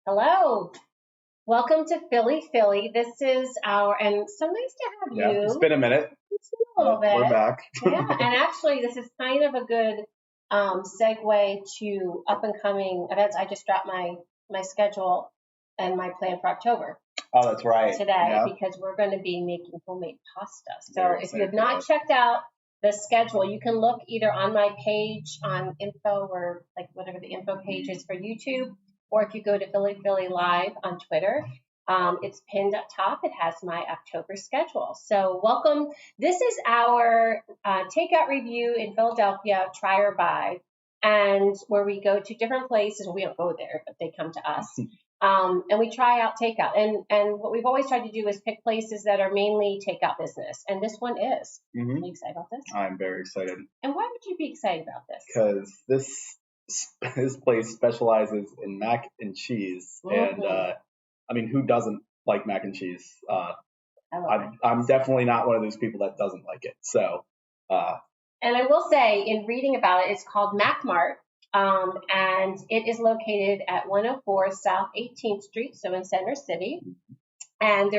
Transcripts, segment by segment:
Hello. Welcome to Philly. This is and so nice to have Yeah, you. it's been a minute. It's been a little bit. We're back. Yeah, and actually this is kind of a good segue to up and coming events. I just dropped my schedule and my plan for October Oh, that's right. today Yeah. because we're going to be making homemade pasta. So Very if you have excited not for checked out the schedule, you can look either on my page on info or like whatever the info page is for YouTube, or if you go to Philly Live on Twitter, it's pinned up top. It has my October schedule. So welcome. This is our takeout review in Philadelphia, try or buy, and where we go to different places. We don't go there, but they come to us. And we try out takeout. And what we've always tried to do is pick places that are mainly takeout business. And this one is. Are you excited about this? I'm very excited. And why would you be excited about this? Because this place specializes in mac and cheese. And I mean, who doesn't like mac and cheese? I'm definitely not one of those people that doesn't like it. So. And I will say, in reading about it, it's called Mac Mart. And it is located at 104 South 18th Street, so in Center City. And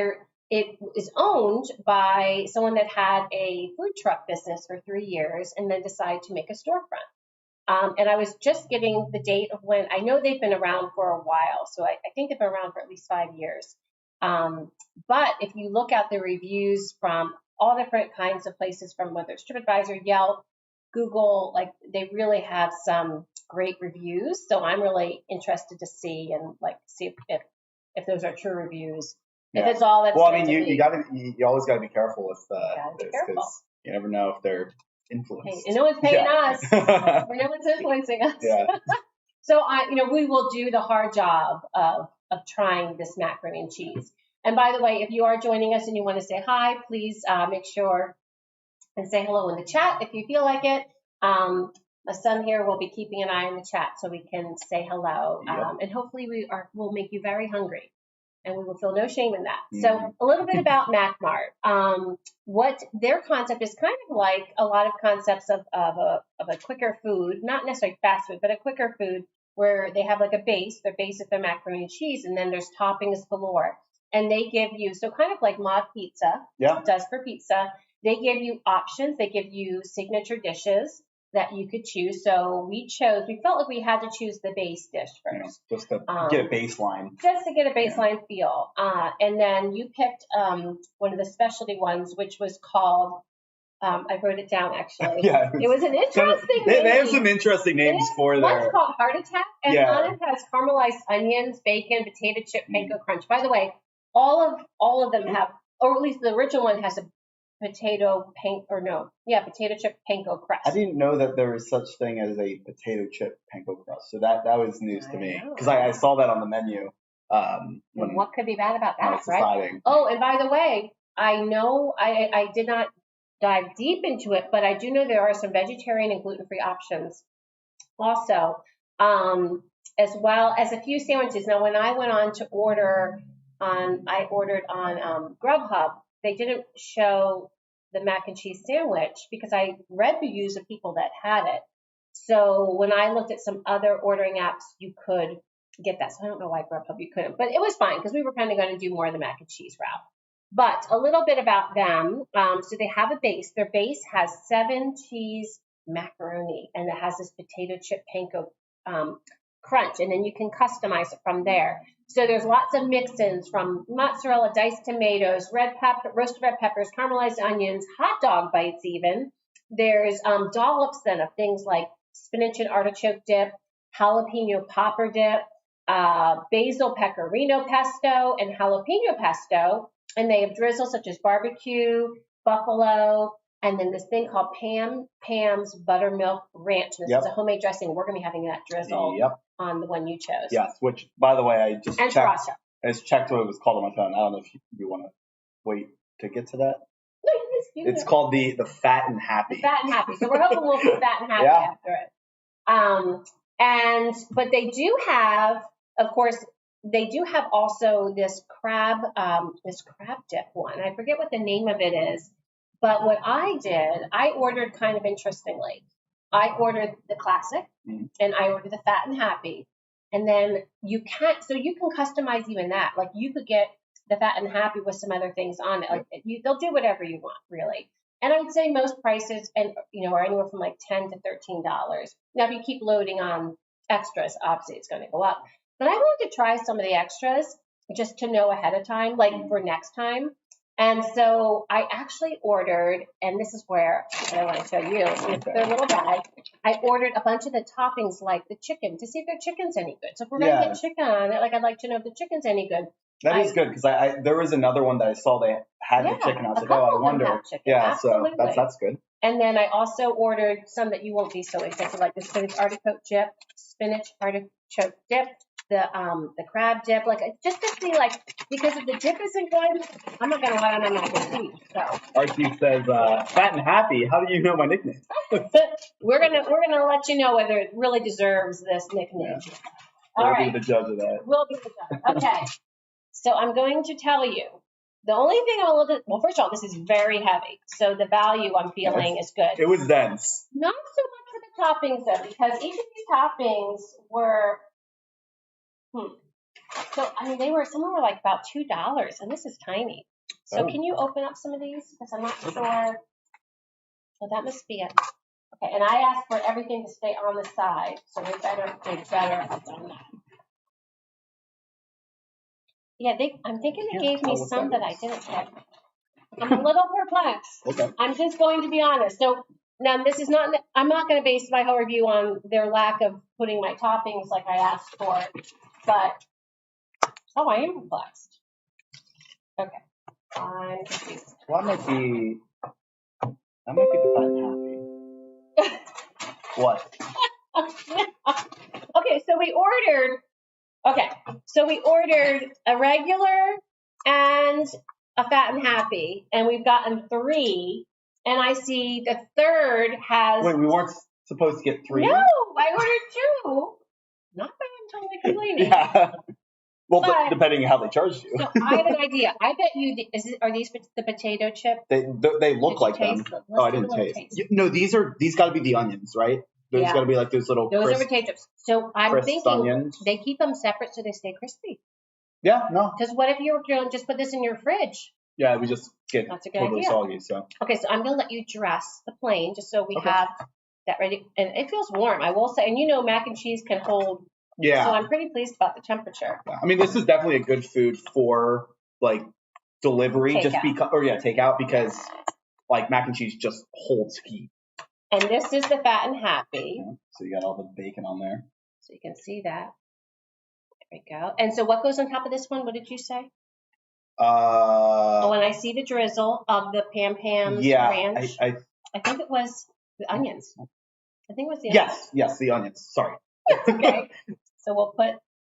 it is owned by someone that had a food truck business for 3 years and then decided to make a storefront. And I was just getting the date of when. I know they've been around for a while, so I think they've been around for at least 5 years. But if you look at the reviews from all different kinds of places, from whether it's TripAdvisor, Yelp, Google, like they really have some great reviews. So I'm really interested to see if those are true reviews. Yeah. If it's all that's well, I mean, you always gotta be careful with this because you never know if they're influenced. Hey, and no one's paying us. No one's influencing us. Yeah. So we will do the hard job of trying this macaroni and cheese. And by the way, if you are joining us and you want to say hi, please make sure and say hello in the chat if you feel like it. My son here will be keeping an eye on the chat so we can say hello. Yep. And hopefully we'll make you very hungry, and we will feel no shame in that. So a little bit about Mac Mart. What their concept is kind of like a lot of concepts of a quicker food, not necessarily fast food, but a quicker food where they have like a base. Their base is their macaroni and cheese, and then there's toppings galore. And they give you, so kind of like Mod Pizza does for pizza, they give you options. They give you signature dishes that you could choose. So we felt like we had to choose the base dish first. Just to get a baseline. Just to get a baseline feel. And then you picked one of the specialty ones, which was called, I wrote it down actually. Yeah. It was an interesting name. They have some interesting names for their. One's called Heart Attack, and on it has caramelized onions, bacon, potato chip, panko crunch. By the way, all of them have, or at least the original one has a potato chip panko crust. I didn't know that there was such thing as a potato chip panko crust. So that was news to me because I saw that on the menu. What could be bad about that, right? Deciding. Oh, and by the way, I know I did not dive deep into it, but I do know there are some vegetarian and gluten-free options also, as well as a few sandwiches. Now, when I went on to ordered on Grubhub, they didn't show the mac and cheese sandwich because I read reviews of people that had it. So when I looked at some other ordering apps, you could get that. So I don't know why Grubhub you couldn't, but it was fine because we were kind of going to do more of the mac and cheese route. But a little bit about them. So they have a base. Their base has 7 cheese macaroni, and it has this potato chip panko crunch, and then you can customize it from there. So there's lots of mix-ins from mozzarella, diced tomatoes, roasted red peppers, caramelized onions, hot dog bites even. There's dollops then of things like spinach and artichoke dip, jalapeno popper dip, basil pecorino pesto, and jalapeno pesto. And they have drizzle such as barbecue, buffalo, and then this thing called Pam's Buttermilk Ranch. This is a homemade dressing. We're going to be having that drizzle on the one you chose. Yes, which, by the way, I just checked. I just checked what it was called on my phone. I don't know if you want to wait to get to that. No, it's called the Fat and Happy. The Fat and Happy. So we're hoping we'll be fat and happy after it. But they do have, of course, they do have also this crab dip one. I forget what the name of it is. But what I did, I ordered kind of interestingly. I ordered the classic, and I ordered the Fat and Happy. And then you can customize even that. Like you could get the Fat and Happy with some other things on it. Like they'll do whatever you want, really. And I would say most prices are anywhere from like $10 to $13. Now, if you keep loading on extras, obviously it's going to go up. But I wanted to try some of the extras just to know ahead of time, like for next time. And so I actually ordered, and this is where I want to show you, in their little bag, I ordered a bunch of the toppings like the chicken to see if their chicken's any good. So if we're going to get chicken on it, like I'd like to know if the chicken's any good. That is good because there was another one that I saw they had the chicken. I was like, I wonder. Yeah, absolutely. So that's good. And then I also ordered some that you won't be so interested, like the spinach artichoke dip, the crab dip, like just to see, like, because if the dip isn't good, I'm not gonna lie, I'm not gonna eat. So Archie says, "Fat and Happy." How do you know my nickname? we're gonna let you know whether it really deserves this nickname. Yeah. All We'll be the judge of that. We'll be the judge. Okay. So I'm going to tell you. The only thing I'm a little bit, well, first of all, this is very heavy. So the value I'm feeling is good. It was dense. Not so much for the toppings, though, because each of these toppings were, so, I mean, some of them were like about $2, and this is tiny. So can you open up some of these? Because I'm not sure. Oh, that must be it. Okay, and I asked for everything to stay on the side, so they better have done that. Yeah, I'm thinking they gave me some that I didn't get. I'm a little perplexed. Okay. I'm just going to be honest. So now I'm not going to base my whole review on their lack of putting my toppings like I asked for, but, I am perplexed. Okay. I'm confused. Well, that might be the Fat and Happy. What? Okay, so we ordered a regular and a Fat and Happy, and we've gotten 3, and I see the third has... Wait, we weren't supposed to get 3? No, I ordered 2. Not that I'm totally complaining. Yeah. Well, but depending on how they charge you. So I have an idea. I bet you, are these the potato chip? They look like them. I didn't taste. No, these got to be the onions, right? Those got to be like those little are potato chips. So I'm thinking onions. They keep them separate so they stay crispy. Yeah, no. Because what if you were just put this in your fridge? Yeah, we just get totally soggy. So. Okay, so I'm going to let you dress the plain just so we have that ready. And it feels warm, I will say. And mac and cheese can hold. Yeah. So I'm pretty pleased about the temperature. Yeah. I mean, this is definitely a good food for like delivery, takeout because like mac and cheese just holds heat. And this is the Fat and Happy. Yeah, so you got all the bacon on there. So you can see that. There we go. And so what goes on top of this one? What did you say? And I see the drizzle of the Pam's ranch. I think it was the onions. I think it was the onions. Yes, the onions. Sorry. Okay. So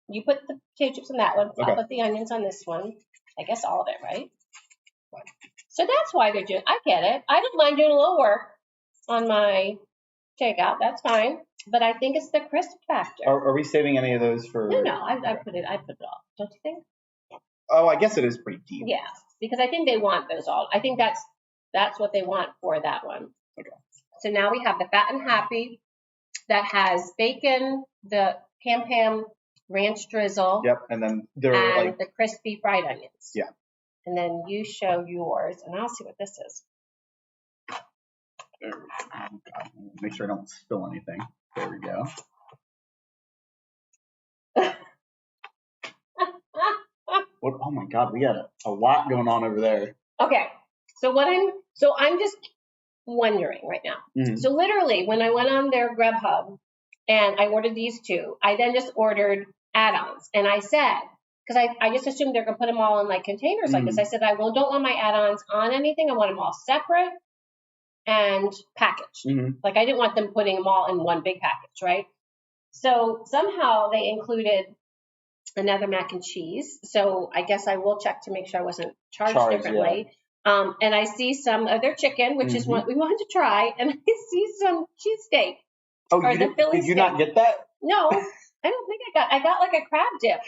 you put the potato chips on that one. Okay. I'll put the onions on this one. I guess all of it, right? So that's why they're doing. I get it. I don't mind doing a little work on my takeout. That's fine. But I think it's the crisp factor. Are we saving any of those for? No. I put it all. Don't you think? Oh, I guess it is pretty deep. Yeah, because I think they want those all. I think that's what they want for that one. Okay. So now we have the Fat and Happy that has bacon, the Pam ranch drizzle. Yep, and then the crispy fried onions. Yeah. And then you show yours, and I'll see what this is. Make sure I don't spill anything. There we go. Oh my God, we got a lot going on over there. Okay, so I'm just wondering right now. Mm-hmm. So literally, when I went on their Grubhub and I ordered these 2, I then just ordered add-ons, and I said, because I just assumed they're gonna put them all in like containers like this. I said, don't want my add-ons on anything. I want them all separate and packaged. Mm-hmm. Like I didn't want them putting them all in one big package, right? So somehow they included another mac and cheese. So I guess I will check to make sure I wasn't charged differently. Yeah. And I see some of their chicken, which is what we wanted to try, and I see some cheesesteak. Oh, did you not get that? No, I don't think I got like a crab dip.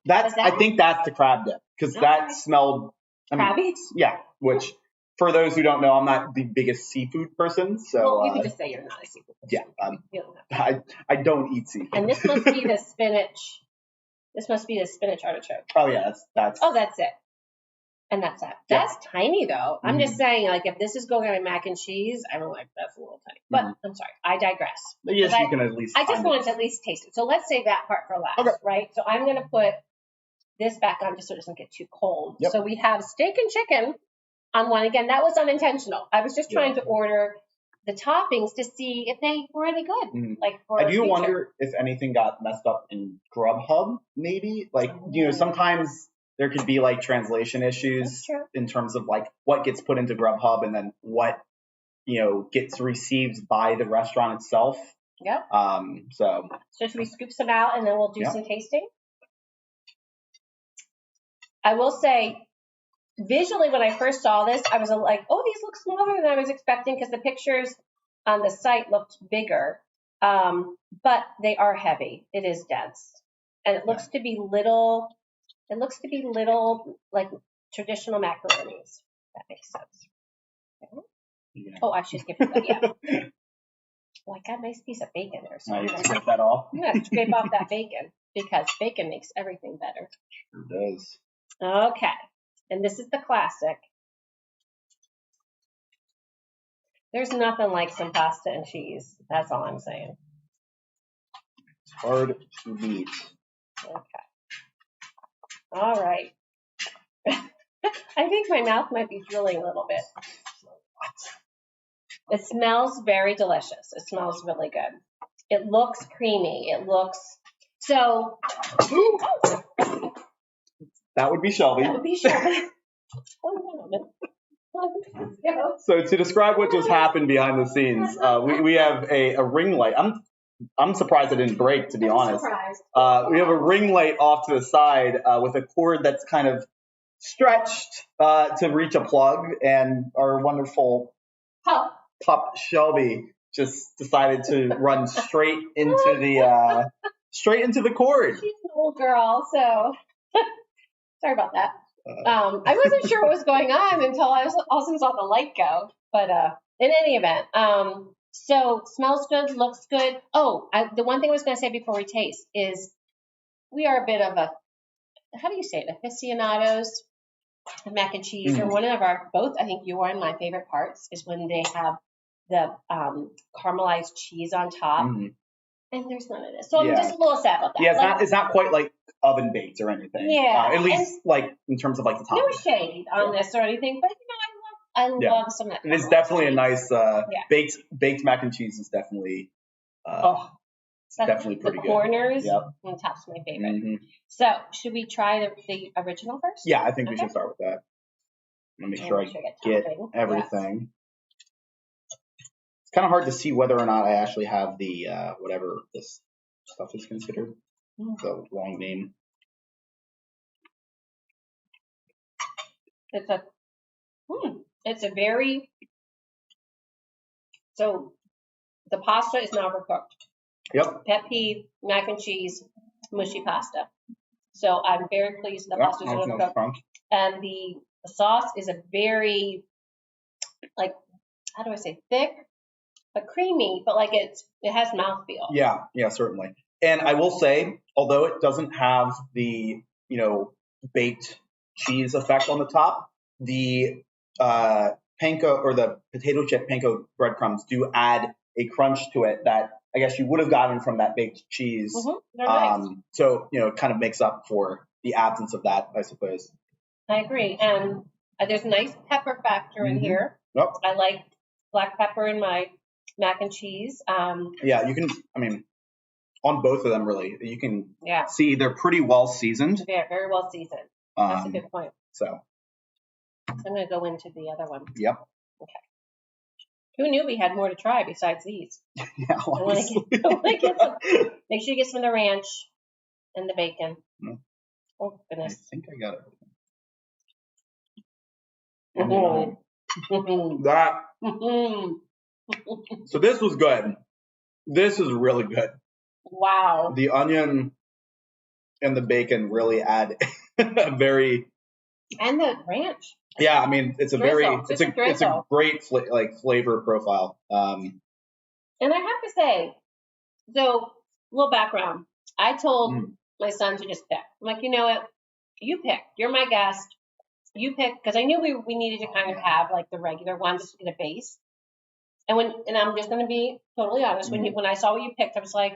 I think that's the crab dip because that smelled crabby. Yeah, which for those who don't know, I'm not the biggest seafood person. So well, you can just say you're not a seafood person. Yeah, I don't eat seafood. And this must be the spinach. This must be the spinach artichoke. Oh yeah, that's. Oh, that's it. And that's it. That's tiny though. I'm just saying, like, if this is going on mac and cheese, I'm like, that's a little tiny. But I'm sorry, I digress. Yes, you can at least. I just wanted to at least taste it. So let's save that part for last, right? So I'm gonna put this back on just so it doesn't get too cold. Yep. So we have steak and chicken on one. Again, that was unintentional. I was just trying to order the toppings to see if they were any good. Like for I do wonder if anything got messed up in Grubhub, maybe. Like, sometimes there could be like translation issues in terms of like what gets put into Grubhub and then what, gets received by the restaurant itself. Yep. So should we scoop some out and then we'll do some tasting? I will say, visually, when I first saw this, I was like, oh, these look smaller than I was expecting because the pictures on the site looked bigger. But they are heavy. It is dense. And it looks to be little, like traditional macaronis. That makes sense. Okay. Oh, I should give you that, yeah. Well, I got a nice piece of bacon there. So you scrape that off? I'm going to scrape off that bacon because bacon makes everything better. Sure does. Okay. And this is the classic. There's nothing like some pasta and cheese. That's all I'm saying. It's hard to beat. Okay. All right. I think my mouth might be drooling a little bit. It smells very delicious. It smells really good. It looks creamy. It looks so. That would be Shelby. That would be Shelby. So to describe what just happened behind the scenes, we have a ring light. I'm surprised it didn't break, to be honest. We have a ring light off to the side with a cord that's kind of stretched to reach a plug, and our wonderful pup Shelby just decided to run straight into the cord. She's an old girl, so sorry about that. I wasn't sure what was going on until I also saw the light go. But in any event, so smells good, looks good. Oh, the one thing I was going to say before we taste is we are a bit of how do you say it, aficionados of mac and cheese. Or one of both, I think you are, my favorite parts is when they have the caramelized cheese on top. And there's none of this. So I'm just a little sad about that. Yeah, it's not quite like oven baked or anything. Yeah. At least like in terms of like the top. No shade on this or anything, but I love some of that. It is definitely a nice baked mac and cheese is definitely definitely pretty good. The corners and top's my favorite. So should we try the original first? Yeah, I think we should start with that. Let me make sure I get everything. It's kind of hard to see whether or not I actually have the whatever this stuff is considered. The wrong name. It's a very, so the pasta is not overcooked. Yep. Pet peeve, mac and cheese, mushy pasta. So I'm very pleased the pasta is overcooked. And the sauce is a very, like, how do I say, thick, but creamy, but like it has mouthfeel. Yeah, certainly. And I will say, although it doesn't have the, baked cheese effect on the top, the panko or the potato chip panko breadcrumbs do add a crunch to it that I guess you would have gotten from that baked cheese. Nice. So, it kind of makes up for the absence of that, I suppose. I agree. And there's a nice pepper factor in here. Yep. I like black pepper in my mac and cheese. Yeah, you can, on both of them, really, you can see they're pretty well seasoned. Yeah, very well seasoned. That's a good point. So I'm going to go into the other one. Yep. Okay. Who knew we had more to try besides these? Yeah, honestly. Make sure you get some of the ranch and the bacon. Oh, goodness. I think I got it. So this was good. This is really good. Wow. The onion and the bacon really add a very... And the ranch. Yeah, I mean, it's a drizzle. it's a great flavor profile. And I have to say, so little background. I told my son to just pick. I'm like, you know what? You pick. You're my guest. You pick, because I knew we needed to kind of have like the regular ones just to get a base. And I'm just going to be totally honest. When I saw what you picked, I was like,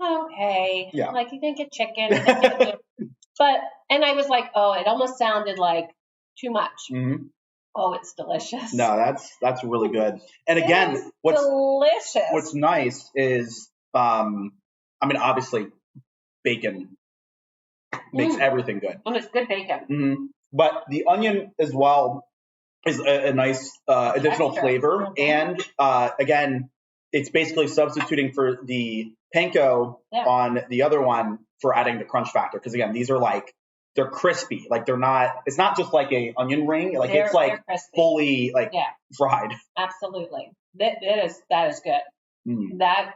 okay, like you didn't get chicken, and I was like, oh, it almost sounded like too much. Oh, it's delicious. No, that's really good. And again, what's nice is, I mean, obviously, bacon makes everything good. And it's good bacon. But the onion as well is a nice additional flavor. And again, it's basically substituting for the panko on the other one for adding the crunch factor. Because again, these are like, they're crispy. Like it's not just like a onion ring. Like it's like fully like fried. Absolutely. That is good. That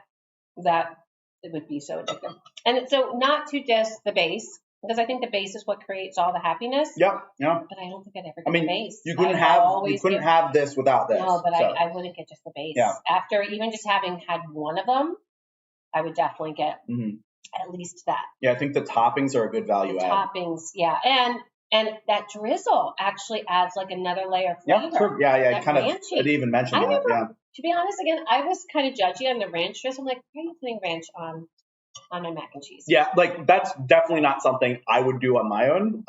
it would be so addictive. And so not to diss the base, because I think the base is what creates all the happiness. Yeah. But I don't think I'd ever get the base. You couldn't have this without this. No, but I wouldn't get just the base. Yeah. After even just having had one of them, I would definitely get at least that. Yeah, I think the toppings are a good value add. Toppings, yeah. And that drizzle actually adds like another layer of flavor. Yeah, sure. Yeah. Kind of, I didn't even mention that. Yeah. To be honest, again, I was kind of judgy on the ranch drizzle. I'm like, why are you putting ranch on my mac and cheese? Yeah, like that's definitely not something I would do on my own.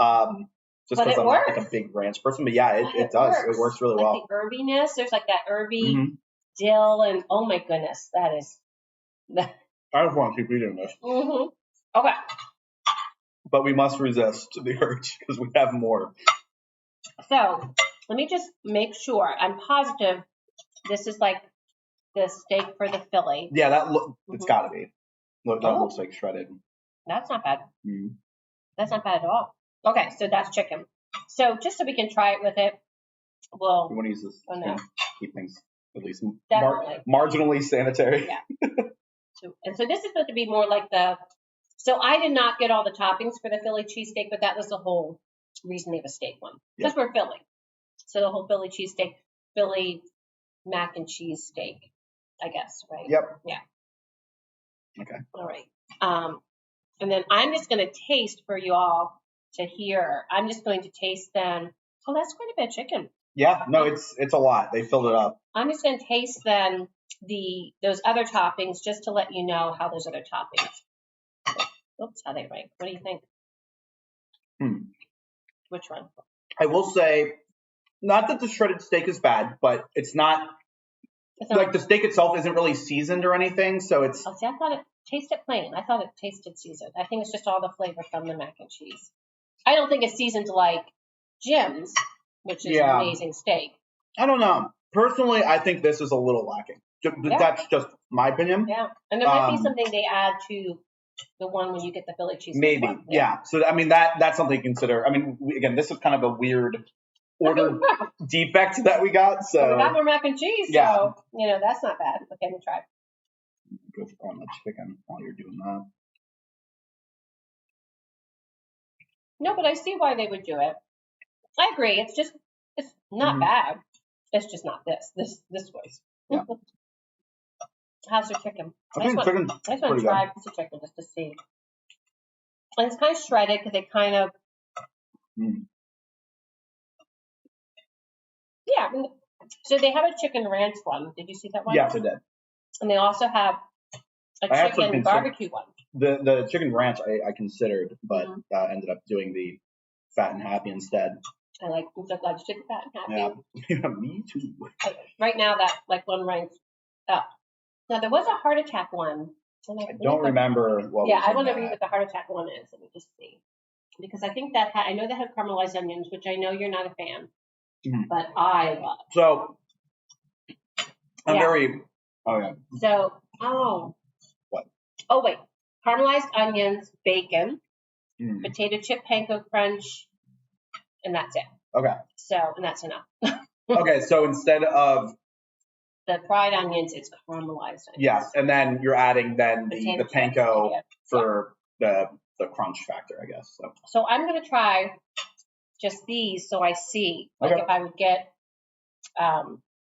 Just because I'm not like a big ranch person. But yeah, it does. It works really well. The herbiness, there's like that herby dill, and oh my goodness, that is. I just want to keep eating this. Okay. But we must resist the urge because we have more. So let me just make sure. I'm positive this is like the steak for the Philly. Yeah, it's got to be. Look, that looks like shredded. That's not bad. That's not bad at all. Okay, so that's chicken. So just so we can try it with it, you want to use this to keep things at least marginally sanitary. Yeah. So this is supposed to be more like so I did not get all the toppings for the Philly cheesesteak, but that was the whole reason they have a steak one. Because we're Philly. So the whole Philly cheesesteak, Philly mac and cheese steak, I guess, right? Yep. Yeah. Okay. All right. And then I'm just going to taste for you all to hear. I'm just going to taste then. Oh, that's quite a bit of chicken. Yeah. No, it's a lot. They filled it up. I'm just going to taste then those other toppings just to let you know how those other toppings. Oops, how they rank. What do you think? Which one? I will say, not that the shredded steak is bad, but it's not like the steak itself isn't really seasoned or anything, so it's. Oh, see, I thought it tasted plain. I thought it tasted seasoned. I think it's just all the flavor from the mac and cheese. I don't think it's seasoned like Jim's, which is an amazing steak. I don't know. Personally, I think this is a little lacking. That's just my opinion. Yeah, and there might be something they add to the one when you get the Philly cheese. Maybe, yeah. So I mean that's something to consider. I mean, again, this is kind of a weird order defect that we got. So we got more mac and cheese. Yeah. So that's not bad. Okay, let me try. Go on the chicken while you're doing that. No, but I see why they would do it. I agree. It's not bad. It's just not this voice. Yeah. How's your chicken? I think chicken. I just want to try a piece of chicken just to see. And it's kind of shredded because they kind of. Yeah. So they have a chicken ranch one. Did you see that one? Yes, I did. And they also have a chicken barbecue one. The chicken ranch I considered, but ended up doing the fat and happy instead. I'm so glad you did the fat and happy. Yeah, me too. Right now, that one ranks up. Now, there was a heart attack one. I don't remember what I want to read what the heart attack one is. Let me just see. Because I think I know they have caramelized onions, which I know you're not a fan, but I love. So, I'm very. Oh, yeah. So, What? Oh, wait. Caramelized onions, bacon, potato chip panko crunch, and that's it. Okay. So, and that's enough. Okay, so instead of the fried onions, it's caramelized onions. Yes, and then you're adding the panko for the crunch factor, I guess. So I'm going to try just these so I see. Like if I would get.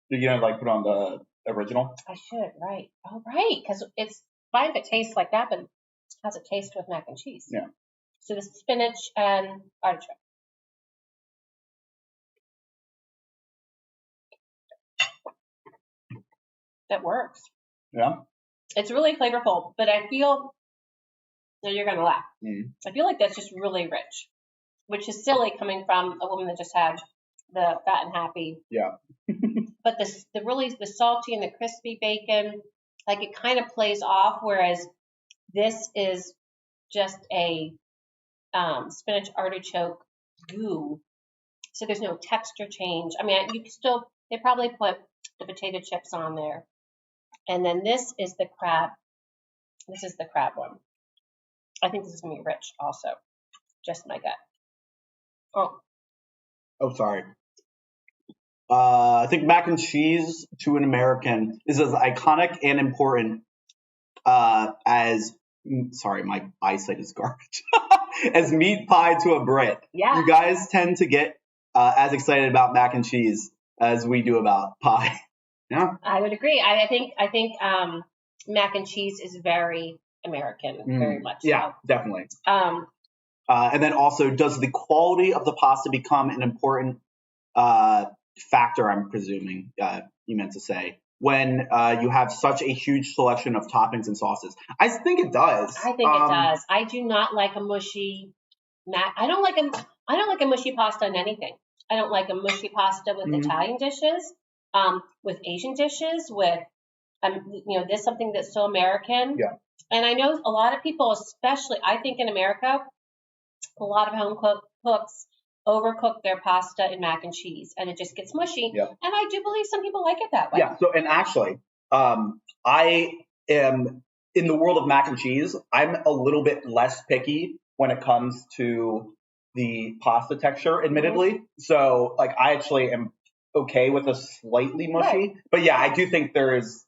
You're gonna like put on the original? I should, right? Oh, right, because it's fine if it tastes like that, but it has a taste with mac and cheese. Yeah. So the spinach and artichoke. That works. Yeah. It's really flavorful, but I feel, you're going to laugh. I feel like that's just really rich, which is silly coming from a woman that just had the Fat and Happy. Yeah. But the salty and the crispy bacon, like it kind of plays off, whereas this is just a spinach artichoke goo. So there's no texture change. I mean, they probably put the potato chips on there. And then this is the crab. This is the crab one. I think this is going to be rich also. Just my gut. Oh, sorry. I think mac and cheese to an American is as iconic and important as, sorry, my eyesight is garbage, as meat pie to a Brit. Yeah. You guys tend to get as excited about mac and cheese as we do about pie. Yeah. I would agree. I think mac and cheese is very American, very much. Yeah, so. Definitely. And then also, does the quality of the pasta become an important factor, I'm presuming you meant to say, when you have such a huge selection of toppings and sauces? I think it does. I think it does. I do not like a mushy I don't like a mushy pasta on anything. I don't like a mushy pasta with Italian dishes, with Asian dishes, with this something that's so American. Yeah. And I know a lot of people, especially I think in America, a lot of home cooks overcook their pasta in mac and cheese, and it just gets mushy. Yeah. And I do believe some people like it that way. Yeah. So, and actually, I am in the world of mac and cheese. I'm a little bit less picky when it comes to the pasta texture, admittedly. So, like, I actually am okay with a slightly mushy. Right. But yeah, I do think there is,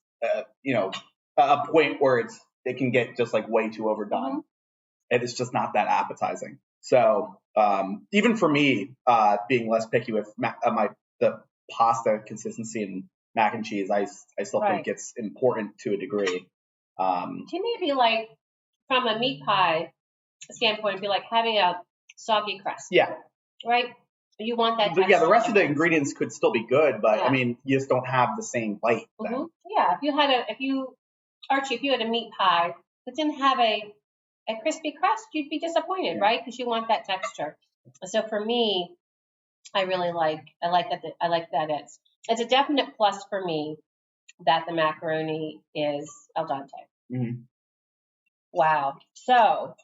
a point where it can get just like way too overdone, and it's just not that appetizing. So even for me, being less picky with the pasta consistency and mac and cheese, I still think it's important to a degree. To me, it'd be like, from a meat pie standpoint, it'd be like having a soggy crust. Yeah. Right? You want that texture. Yeah, the rest of the ingredients could still be good, but I mean, you just don't have the same bite. Yeah, Archie, if you had a meat pie that didn't have a crispy crust, you'd be disappointed, right? Because you want that texture. So for me, I like that it's a definite plus for me that the macaroni is al dente. Mm-hmm. Wow. So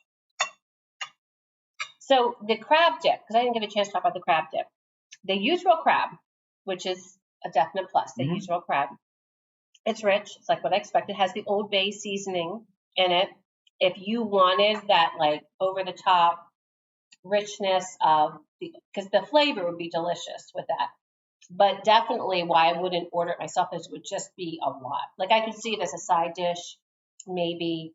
the crab dip, because I didn't get a chance to talk about the crab dip. They use real crab, which is a definite plus. They use real crab. It's rich. It's like what I expected. It has the Old Bay seasoning in it. If you wanted that like over the top richness because the flavor would be delicious with that. But definitely why I wouldn't order it myself is it would just be a lot. Like I could see it as a side dish, maybe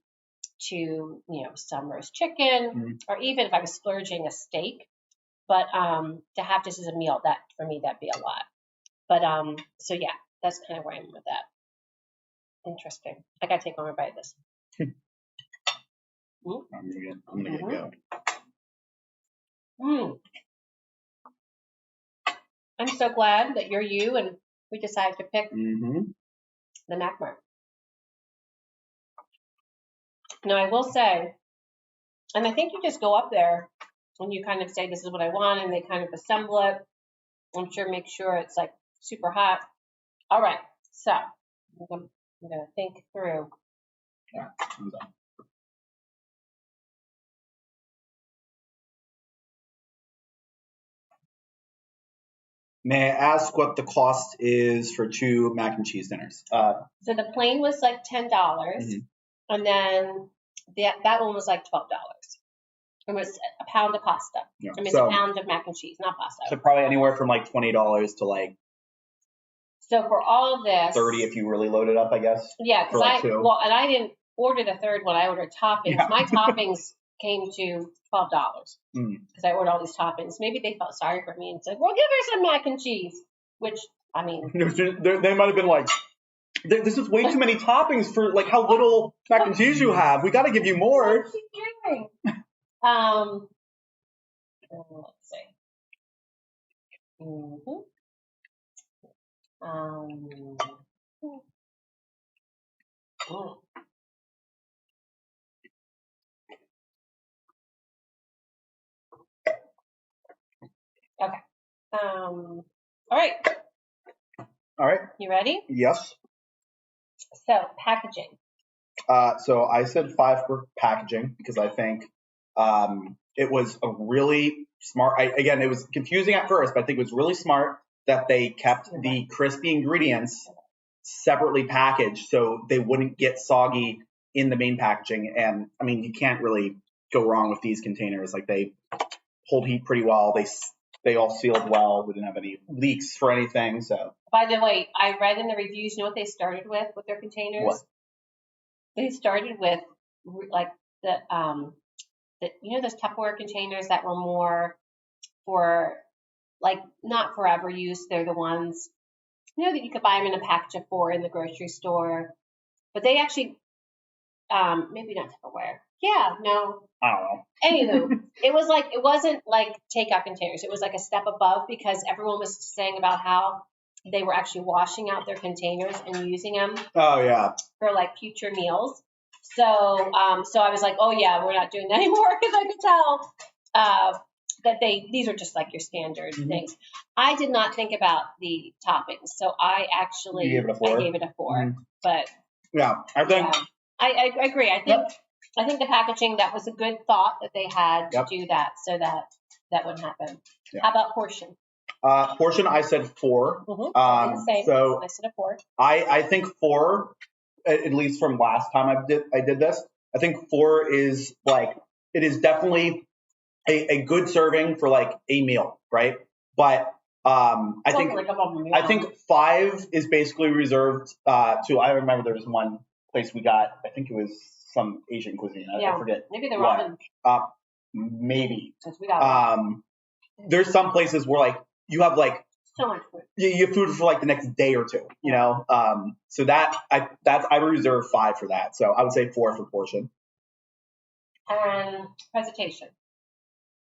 to, some roast chicken, or even if I was splurging a steak. But to have this as a meal, that for me, that'd be a lot. But so yeah, that's kind of where I am with that. Interesting. I gotta take one more bite of this. I'm gonna get go. I'm so glad that you're you and we decided to pick the Mac Mart. Now I will say, and I think you just go up there and you kind of say, this is what I want, and they kind of assemble it. I'm sure make sure it's like super hot. All right, so I'm gonna think through. Yeah, I'm done. May I ask what the cost is for 2 mac and cheese dinners? So the plain was like $10, and then that one was like $12. It was a pound of pasta. Yeah. I mean, it's a pound of mac and cheese, not pasta. So probably anywhere from like $20 to like. So for all of this, $30 if you really load it up, I guess. Yeah, because and I didn't order the third one. I ordered toppings. Yeah. My toppings came to $12 because I ordered all these toppings. Maybe they felt sorry for me and said, "Well, give her some mac and cheese," which I mean, they might have been like, "This is way too many toppings for like how little mac and cheese you have. We got to give you more." What's she doing? Let's see. Okay. All right. All right. You ready? Yes. So packaging. So I said 5 for packaging because I think it was a really smart. Again, it was confusing at first, but I think it was really smart that they kept the crispy ingredients separately packaged so they wouldn't get soggy in the main packaging. And I mean, you can't really go wrong with these containers. Like they hold heat pretty well. They all sealed well. We didn't have any leaks for anything. So. By the way, I read in the reviews. You know what they started with their containers? What? They started with like the those Tupperware containers that were more for like not forever use. They're the ones that you could buy them in a package of 4 in the grocery store. But they actually maybe not Tupperware. Yeah, no. I don't know. Anywho, it wasn't like takeout containers. It was like a step above because everyone was saying about how they were actually washing out their containers and using them. Oh yeah. For like future meals. So I was like, oh yeah, we're not doing that anymore because I could tell that these are just like your standard things. I did not think about the toppings, so I actually gave it a 4? I gave it a 4. But yeah, I think I agree. I think the packaging, that was a good thought that they had to do that so that wouldn't happen. Yeah. How about portion? Portion, I said 4. So I said a 4. I think 4, at least from last time I did this. I think 4 is like, it is definitely a good serving for like a meal, right? But I think 5 is basically reserved to. I remember there was one place we got. I think it was some Asian cuisine. I forget. Maybe the ramen. Maybe. Since we got there's some places where like you have like so much food. You have food for like the next day or two, you know. So I reserve 5 for that. So I would say 4 for portion. And presentation.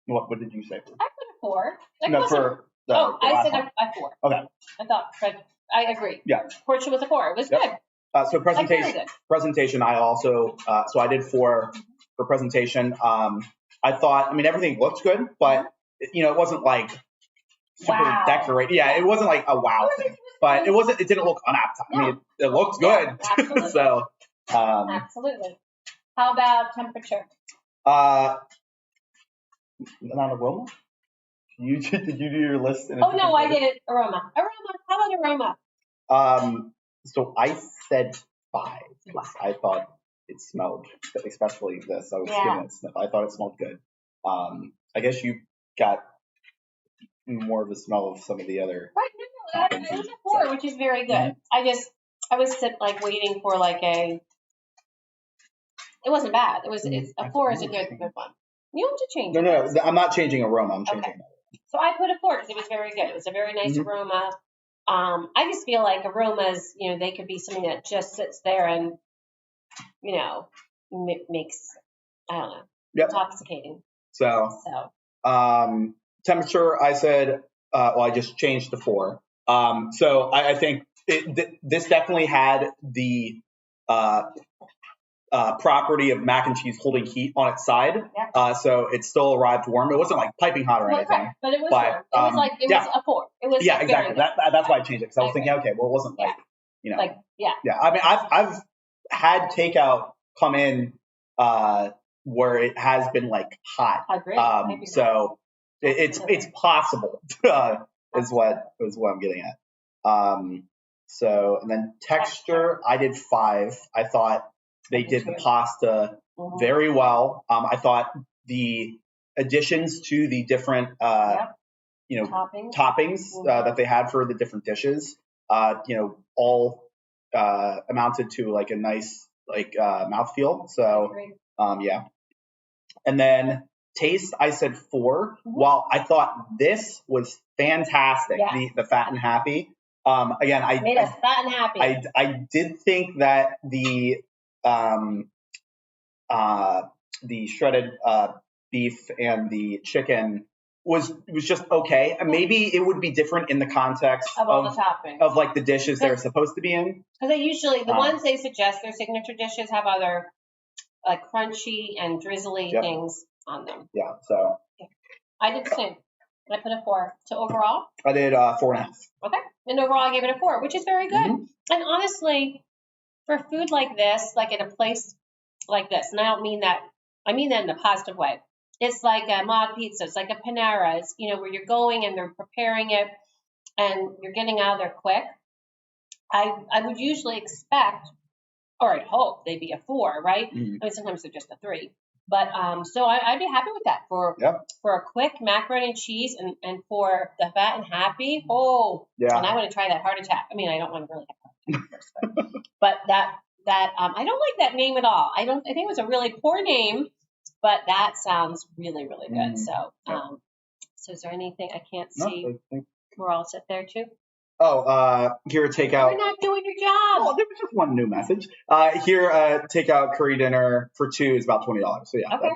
What did you say? I put a 4. No, for the I said a 4. Okay. I thought I agree. Yeah. Portion was a 4. It was good. So presentation. I also so I did 4 for presentation. I thought, I mean, everything looked good, but it wasn't like super decorated. Yeah, it wasn't like a wow thing, but it didn't look unappetizing. No. I mean, it looked good. Absolutely. So absolutely. How about temperature? Not aroma. Did you do your list? No, I did it. Aroma. How about aroma? So I said 5 because I thought it smelled, especially this. I was giving it a sniff. I thought it smelled good. I guess you got more of a smell of some of the other. Right. No, it was a 4, which is very good. Mm-hmm. I was like waiting for like a. It wasn't bad. It's a 4 is a good one. You don't have to change it. No, I'm not changing aroma. I'm changing it. So I put a 4 because it was very good. It was a very nice aroma. I just feel like aromas, they could be something that just sits there and, makes, I don't know, intoxicating. So temperature, I said, I just changed to 4. So I think this definitely had the property of mac and cheese holding heat on its side. Yeah. So it still arrived warm. It wasn't like piping hot or anything. Right. But it was warm. It was a 4. It was exactly. That's why I changed it because I was thinking, okay, well, it wasn't like, Yeah. I mean, I've had takeout come in where it has been like hot. Agree. So it's possible is what I'm getting at. So and then texture, I did 5. I thought they did the pasta very well. I thought the additions to the different toppings that they had for the different dishes, all amounted to like a nice mouthfeel. So And then taste, I said 4. While I thought this was fantastic, the fat and happy. Again, I made us fat and happy. I did think that the shredded beef and the chicken was just okay. And maybe it would be different in the context of all the toppings of like the dishes they're supposed to be in. Because they usually the ones they suggest their signature dishes have other like crunchy and drizzly things on them. Yeah. So I did the same. I put a 4. So overall, I did 4.5. Okay, and overall I gave it a 4, which is very good. And honestly, for food like this, like in a place like this, and I don't mean that. I mean that in a positive way. It's like a Mod Pizza. It's like a Panera. It's, where you're going and they're preparing it and you're getting out of there quick. I would usually expect, or I'd hope they'd be a 4, right? I mean, sometimes they're just a 3. But so I'd be happy with that for a quick macaroni and cheese and for the fat and happy. Oh, and I want to try that heart attack. I mean, I don't want to really have heart attack first, but that I don't like that name at all. I think it was a really poor name, but that sounds really, really good. So so is there anything I can't see? No, I think we're all set there too. Oh, here at Takeout. You're not doing your job. Well, there was just one new message. Here at Takeout curry dinner for 2 is about $20. So okay.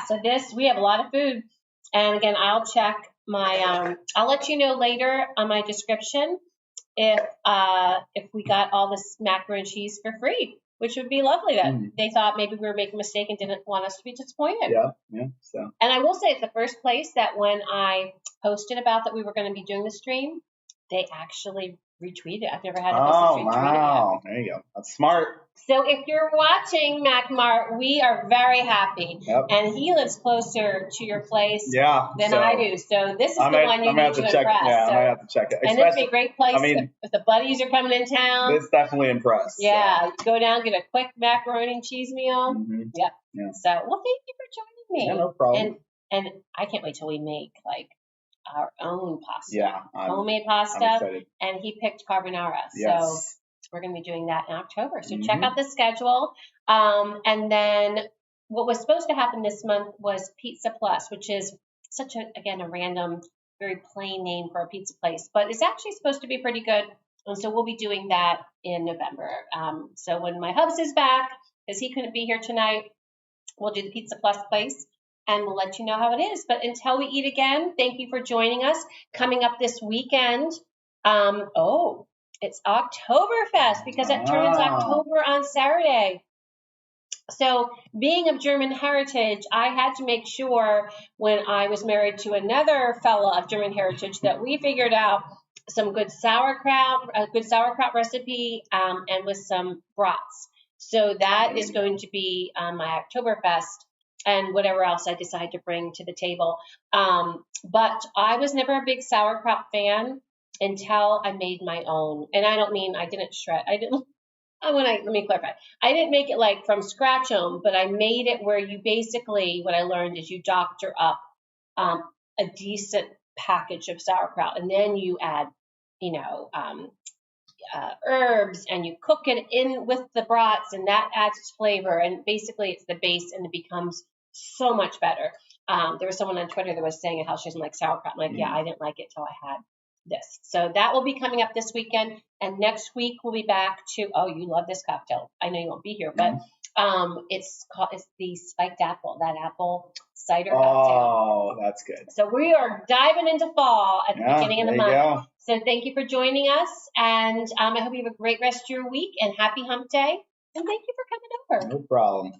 So we have a lot of food. And again, I'll check my, I'll let you know later on my description if we got all this macaroni and cheese for free, which would be lovely that they thought maybe we were making a mistake and didn't want us to be disappointed. Yeah. So. And I will say it's the first place that when I posted about that we were going to be doing the stream, they actually retweeted it. I've never had a business retweet it yet. There you go. That's smart. So if you're watching Mac Mart, we are very happy. And he lives closer to your place than I do. So this is the one you need to impress. Yeah, I might have to check it. And this would be a great place if the buddies are coming in town. This definitely impressed. Yeah, go down, get a quick macaroni and cheese meal. Yep. Yeah. So, well, thank you for joining me. Yeah, no problem. And I can't wait till we make our own pasta. Yeah. Homemade pasta. And he picked carbonara. Yes. So we're going to be doing that in October. So check out the schedule. And then what was supposed to happen this month was Pizza Plus, which is such a random, very plain name for a pizza place, but it's actually supposed to be pretty good. And so we'll be doing that in November. So when my hubs is back, because he couldn't be here tonight, we'll do the Pizza Plus place. And we'll let you know how it is. But until we eat again, thank you for joining us. Coming up this weekend, it's Oktoberfest because it turns October on Saturday. So being of German heritage, I had to make sure when I was married to another fella of German heritage that we figured out some good sauerkraut, a good sauerkraut recipe, and with some brats. So that is going to be my Oktoberfest. And whatever else I decide to bring to the table. But I was never a big sauerkraut fan until I made my own. And I don't mean I didn't shred. Let me clarify. I didn't make it like from scratch but I made it where you basically, what I learned is you doctor up a decent package of sauerkraut. And then you add, herbs and you cook it in with the brats and that adds its flavor. And basically it's the base and it becomes so much better. There was someone on Twitter that was saying how she doesn't like sauerkraut. I'm like, yeah, I didn't like it till I had this. So that will be coming up this weekend. And next week we'll be back to, you love this cocktail. I know you won't be here, but it's the spiked apple, that apple cider cocktail. Oh, that's good. So we are diving into fall at the beginning of the month. So thank you for joining us. And I hope you have a great rest of your week and happy hump day. And thank you for coming over. No problem.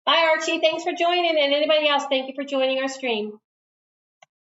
Bye, Archie. Thanks for joining. And anybody else, thank you for joining our stream.